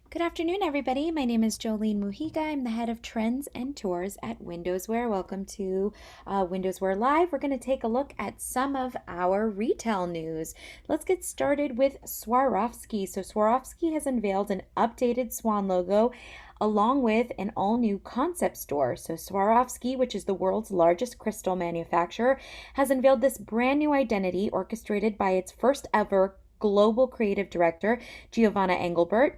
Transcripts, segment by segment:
Good afternoon, everybody. My name is Jolene Mujica. I'm the head of trends and tours at Windowswear. Welcome to Windowswear Live. We're going to take a look at some of our retail news. Let's get started with Swarovski. So Swarovski has unveiled an updated Swan logo along with an all-new concept store. So Swarovski, which is the world's largest crystal manufacturer, has unveiled this brand new identity orchestrated by its first ever global creative director, Giovanna Engelbert.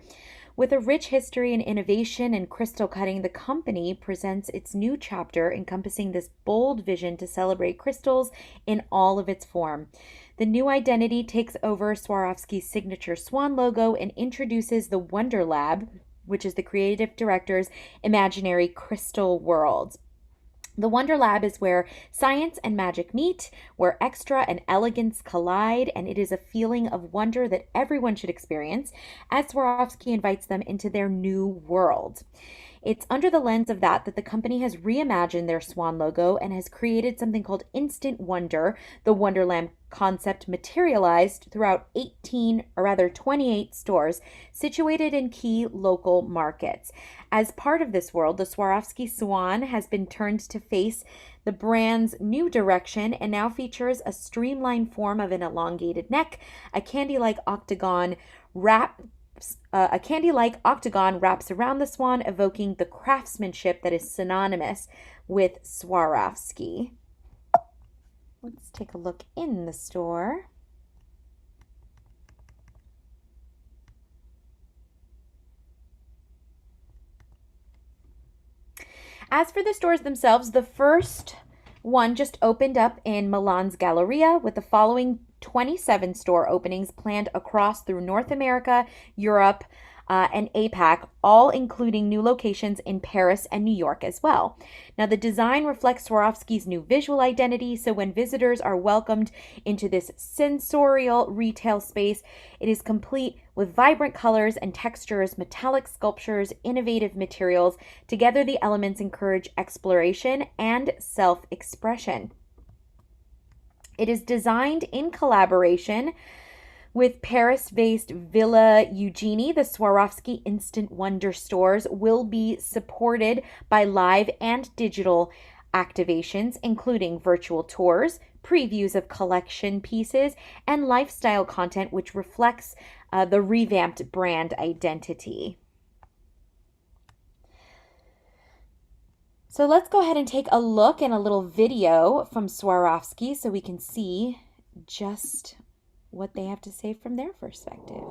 With a rich history in innovation and crystal cutting, the company presents its new chapter encompassing this bold vision to celebrate crystals in all of its form. The new identity takes over Swarovski's signature Swan logo and introduces the Wonder Lab, which is the creative director's imaginary crystal world. The Wonder Lab is where science and magic meet, where extra and elegance collide, and it is a feeling of wonder that everyone should experience as Swarovski invites them into their new world. It's under the lens of that the company has reimagined their Swan logo and has created something called Instant Wonder. The Wonderland concept materialized throughout 28 stores situated in key local markets. As part of this world, the Swarovski Swan has been turned to face the brand's new direction and now features a streamlined form of an elongated neck, a candy-like octagon wraps around the swan, evoking the craftsmanship that is synonymous with Swarovski. Let's take a look in the store. As for the stores themselves, the first one just opened up in Milan's Galleria, with the following 27 store openings planned across through North America, Europe, and APAC, all including new locations in Paris and New York as well. Now, the design reflects Swarovski's new visual identity, so when visitors are welcomed into this sensorial retail space, it is complete with vibrant colors and textures, metallic sculptures, innovative materials. Together, the elements encourage exploration and self-expression. It is designed in collaboration with Paris-based Villa Eugenie. The Swarovski Instant Wonder stores will be supported by live and digital activations, including virtual tours, previews of collection pieces, and lifestyle content, which reflects the revamped brand identity. So let's go ahead and take a look in a little video from Swarovski so we can see just what they have to say from their perspective.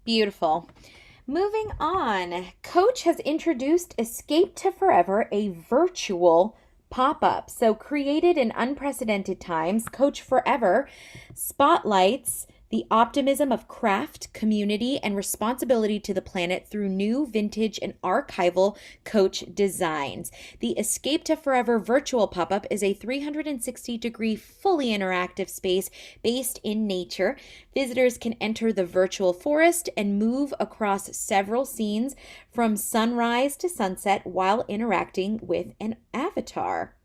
Beautiful. Moving on, Coach has introduced Escape to Forever, a virtual pop-up. So created in unprecedented times, Coach Forever spotlights the optimism of craft, community, and responsibility to the planet through new, vintage, and archival Coach designs. The Escape to Forever virtual pop-up is a 360-degree, fully interactive space based in nature. Visitors can enter the virtual forest and move across several scenes from sunrise to sunset while interacting with an avatar.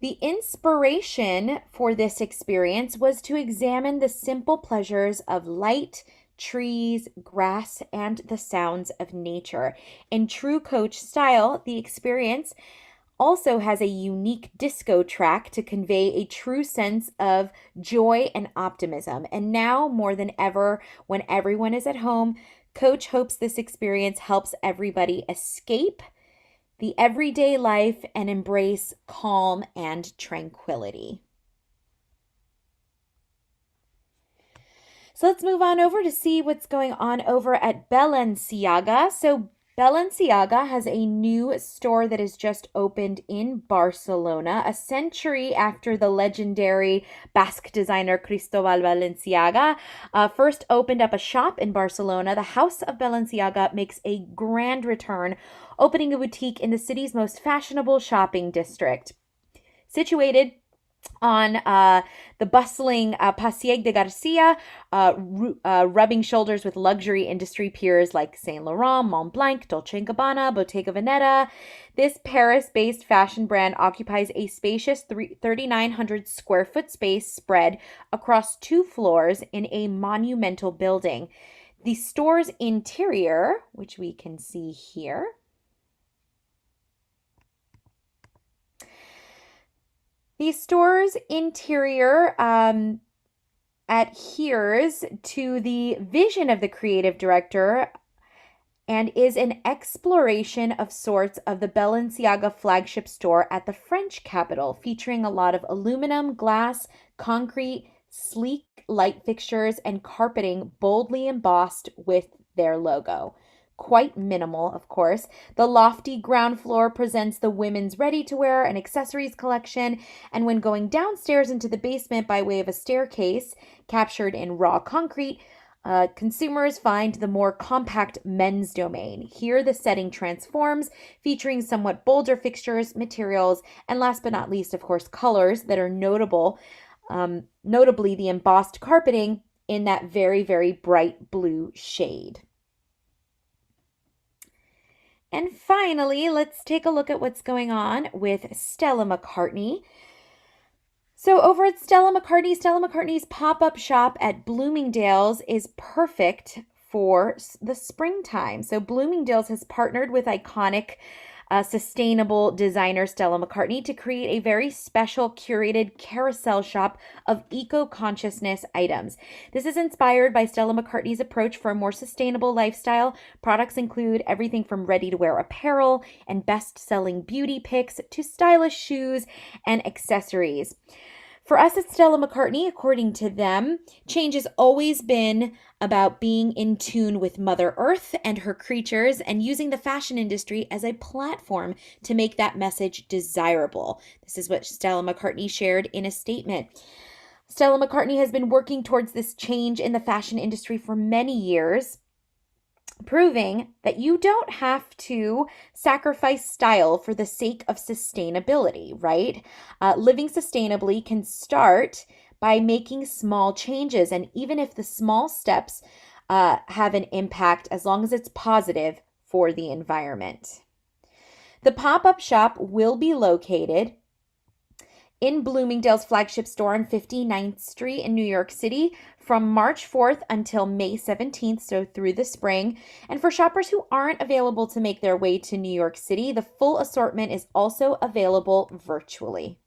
The inspiration for this experience was to examine the simple pleasures of light, trees, grass, and the sounds of nature. In true Coach style, the experience also has a unique disco track to convey a true sense of joy and optimism. And now, more than ever, when everyone is at home, Coach hopes this experience helps everybody escape the everyday life and embrace calm and tranquility. So let's move on over to see what's going on over at Balenciaga. So Balenciaga has a new store that is just opened in Barcelona, a century after the legendary Basque designer Cristobal Balenciaga first opened up a shop in Barcelona. The House of Balenciaga makes a grand return, opening a boutique in the city's most fashionable shopping district. Situated on the bustling Passeig de Garcia, rubbing shoulders with luxury industry peers like Saint Laurent, Montblanc, Dolce & Gabbana, Bottega Veneta. This Paris-based fashion brand occupies a spacious 3,900 square foot space spread across 2 floors in a monumental building. The store's interior, which we can see here, the store's interior adheres to the vision of the creative director and is an exploration of sorts of the Balenciaga flagship store at the French capital, featuring a lot of aluminum, glass, concrete, sleek light fixtures, and carpeting boldly embossed with their logo. Quite minimal, of course. The lofty ground floor presents the women's ready-to-wear and accessories collection, and when going downstairs into the basement by way of a staircase captured in raw concrete, consumers find the more compact men's domain. Here, the setting transforms, featuring somewhat bolder fixtures, materials, and last but not least, of course, colors that are notable, notably the embossed carpeting in that very, very bright blue shade. And finally, let's take a look at what's going on with Stella McCartney. So over at Stella McCartney's pop-up shop at Bloomingdale's is perfect for the springtime. So Bloomingdale's has partnered with iconic sustainable designer Stella McCartney to create a very special curated carousel shop of eco-consciousness items. This is inspired by Stella McCartney's approach for a more sustainable lifestyle. Products include everything from ready-to-wear apparel and best-selling beauty picks to stylish shoes and accessories. For us at Stella McCartney, according to them, change has always been about being in tune with Mother Earth and her creatures and using the fashion industry as a platform to make that message desirable. This is what Stella McCartney shared in a statement. Stella McCartney has been working towards this change in the fashion industry for many years, proving that you don't have to sacrifice style for the sake of sustainability, right? Living sustainably can start by making small changes, and even if the small steps have an impact, as long as it's positive for the environment. The pop-up shop will be located in Bloomingdale's flagship store on 59th Street in New York City from March 4th until May 17th, so through the spring. And for shoppers who aren't available to make their way to New York City, the full assortment is also available virtually.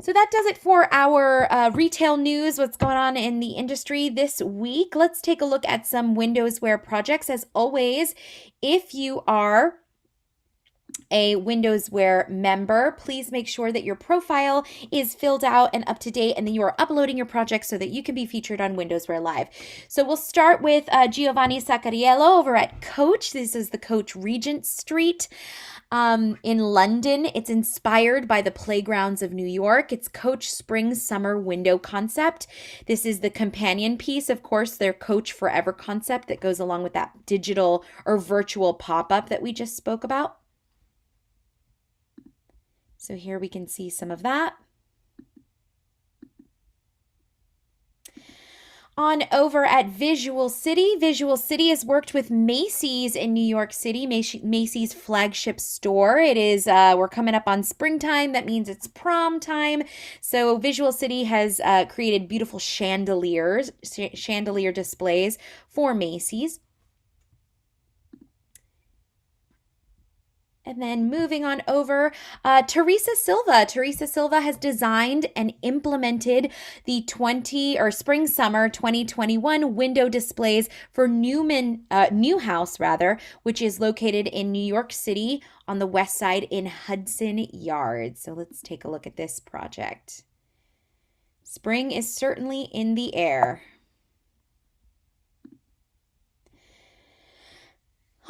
So that does it for our retail news, what's going on in the industry this week. Let's take a look at some Windows Wear projects. As always, if you are a Windows Wear member, please make sure that your profile is filled out and up to date and that you are uploading your projects so that you can be featured on Windows Wear Live. So we'll start with Giovanni Saccariello over at Coach. This is the Coach Regent Street in London. It's inspired by the playgrounds of New York. It's Coach Spring Summer Window concept. This is the companion piece, of course, their Coach Forever concept that goes along with that digital or virtual pop-up that we just spoke about. So here we can see some of that. On over at Visual City. Visual City has worked with Macys in New York City, Macys flagship store. It is, we're coming up on springtime. That means it's prom time. So Visual City has created beautiful chandelier displays for Macys. And then moving on over, Teresa Silva. Teresa Silva has designed and implemented the Spring-Summer 2021 window displays for Newhouse, which is located in New York City on the west side in Hudson Yards. So let's take a look at this project. Spring is certainly in the air.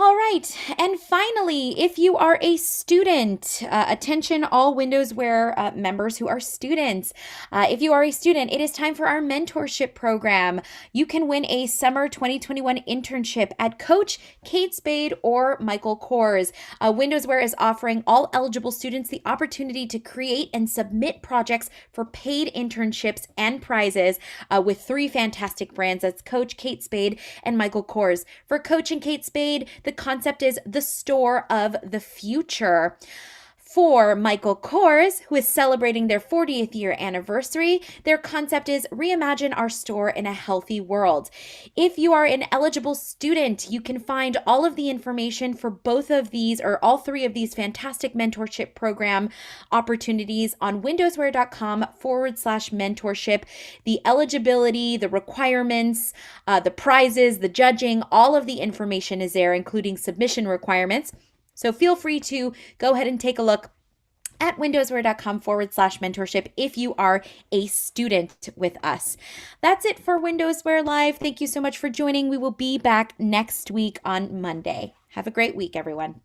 All right. And finally, if you are a student, attention all Windows Wear members who are students. If you are a student, it is time for our mentorship program. You can win a summer 2021 internship at Coach, Kate Spade, or Michael Kors. Windows Wear is offering all eligible students the opportunity to create and submit projects for paid internships and prizes with three fantastic brands. That's Coach, Kate Spade, and Michael Kors. For Coach and Kate Spade, the concept is the store of the future. For Michael Kors, who is celebrating their 40th year anniversary, their concept is reimagine our store in a healthy world. If you are an eligible student, you can find all of the information for both of these or all three of these fantastic mentorship program opportunities on windowswear.com/mentorship. The eligibility, the requirements, the prizes, the judging, all of the information is there, including submission requirements. So feel free to go ahead and take a look at windowswear.com/mentorship if you are a student with us. That's it for Windows Wear Live. Thank you so much for joining. We will be back next week on Monday. Have a great week, everyone.